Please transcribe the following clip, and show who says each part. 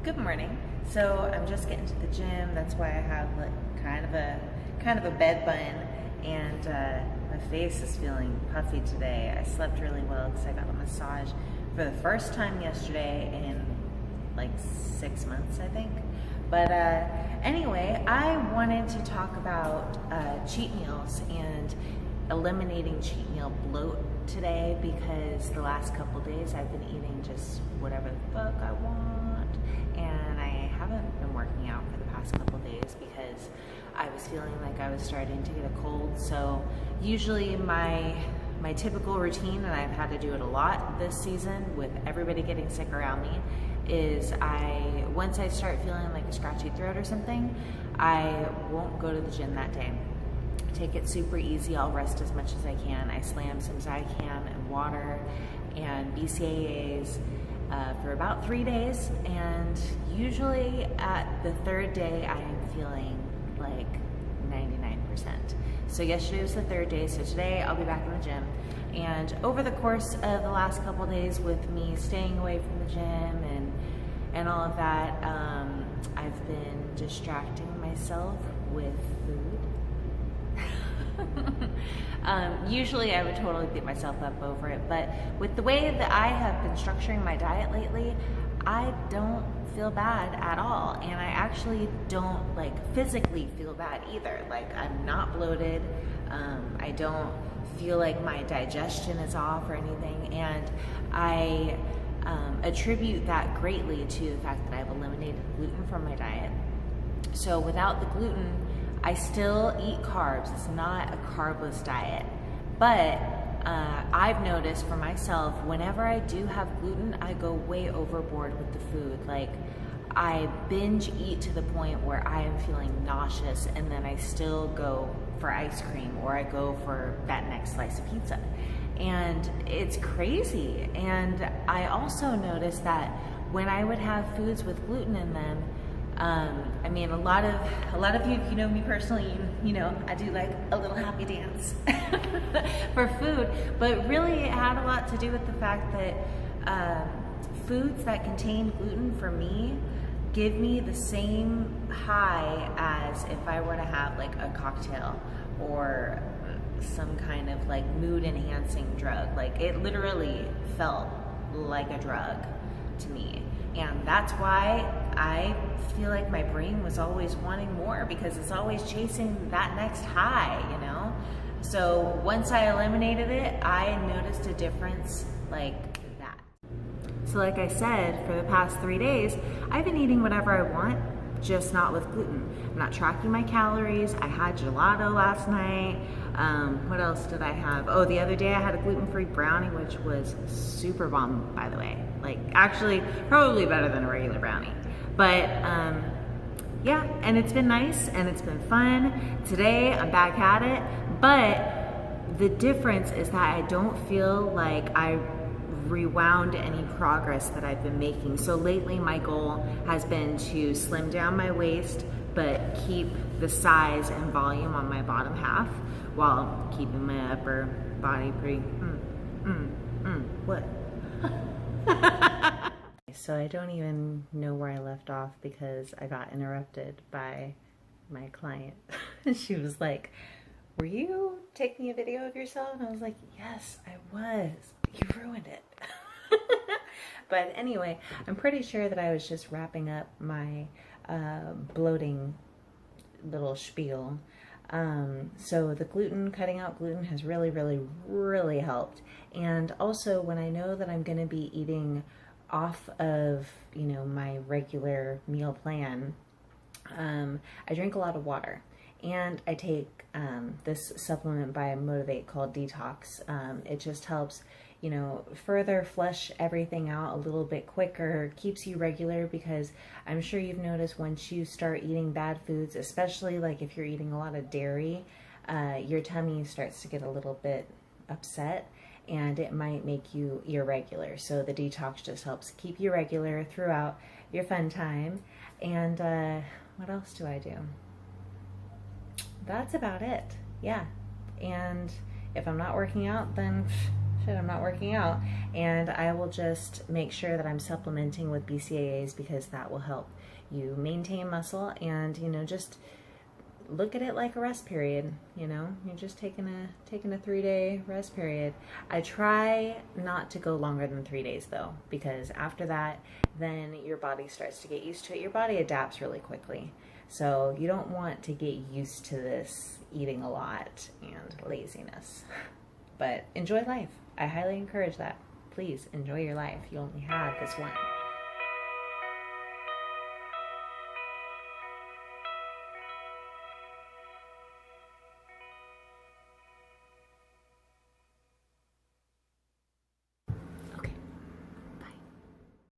Speaker 1: Good morning. So I'm just getting to the gym. That's why I have like kind of a bed bun, and my face is feeling puffy today. I slept really well because I got a massage for the first time yesterday in like 6 months, I think. But anyway, I wanted to talk about cheat meals and eliminating cheat meal bloat today, because the last couple days I've been eating just whatever the fuck I want, and I haven't been working out for the past couple days because I was feeling like I was starting to get a cold. So usually my typical routine, and I've had to do it a lot this season with everybody getting sick around me, is once I start feeling like a scratchy throat or something, I won't go to the gym that day. Take it super easy. I'll rest as much as I can. I slam some Zycam and water and BCAAs for about 3 days, and usually at the third day I am feeling like 99%. So yesterday was the third day, so today I'll be back in the gym. And over the course of the last couple days, with me staying away from the gym and all of that, I've been distracting myself with food. Usually I would totally beat myself up over it, but with the way that I have been structuring my diet lately, I don't feel bad at all, and I actually don't physically feel bad either. I'm not bloated. I don't feel like my digestion is off or anything, and I attribute that greatly to the fact that I've eliminated gluten from my diet. So without the gluten, I still eat carbs. It's not a carbless diet, but I've noticed for myself, whenever I do have gluten, I go way overboard with the food. I binge eat to the point where I am feeling nauseous, and then I still go for ice cream, or I go for that next slice of pizza. And it's crazy. And I also noticed that when I would have foods with gluten in them, I mean, a lot of you, if you know me personally, you know I do like a little happy dance for food, but really it had a lot to do with the fact that foods that contain gluten for me give me the same high as if I were to have like a cocktail or some kind of mood enhancing drug. It literally felt like a drug to me. And that's why I feel like my brain was always wanting more, because it's always chasing that next high, you know? So once I eliminated it, I noticed a difference like that. So like I said, for the past 3 days, I've been eating whatever I want, just not with gluten. I'm not tracking my calories. I had gelato last night. What else did I have? Oh, the other day I had a gluten-free brownie, which was super bomb, by the way. Actually, probably better than a regular brownie. But yeah, and it's been nice and it's been fun. Today I'm back at it, but the difference is that I don't feel like I rewound any progress that I've been making. So lately my goal has been to slim down my waist, but keep the size and volume on my bottom half while keeping my upper body pretty, what? So I don't even know where I left off because I got interrupted by my client. She was like, "Were you taking a video of yourself?" And I was like, "Yes, I was. You ruined it." But anyway, I'm pretty sure that I was just wrapping up my bloating little spiel. So the gluten, cutting out gluten has really helped. And also when I know that I'm going to be eating off of, my regular meal plan, I drink a lot of water, and I take this supplement by Motivate called Detox. It just helps, further flush everything out a little bit quicker, keeps you regular, because I'm sure you've noticed once you start eating bad foods, especially if you're eating a lot of dairy, your tummy starts to get a little bit upset, and it might make you irregular. So the detox just helps keep you regular throughout your fun time. And what else do I do? That's about it. Yeah. And if I'm not working out, then and I'm not working out, and I will just make sure that I'm supplementing with BCAAs because that will help you maintain muscle and, you know, just look at it like a rest period. You know, you're just taking a 3-day rest period. I try not to go longer than 3 days though, because after that, then your body starts to get used to it. Your body adapts really quickly. So you don't want to get used to this eating a lot and laziness. But enjoy life. I highly encourage that. Please enjoy your life. You only have this one.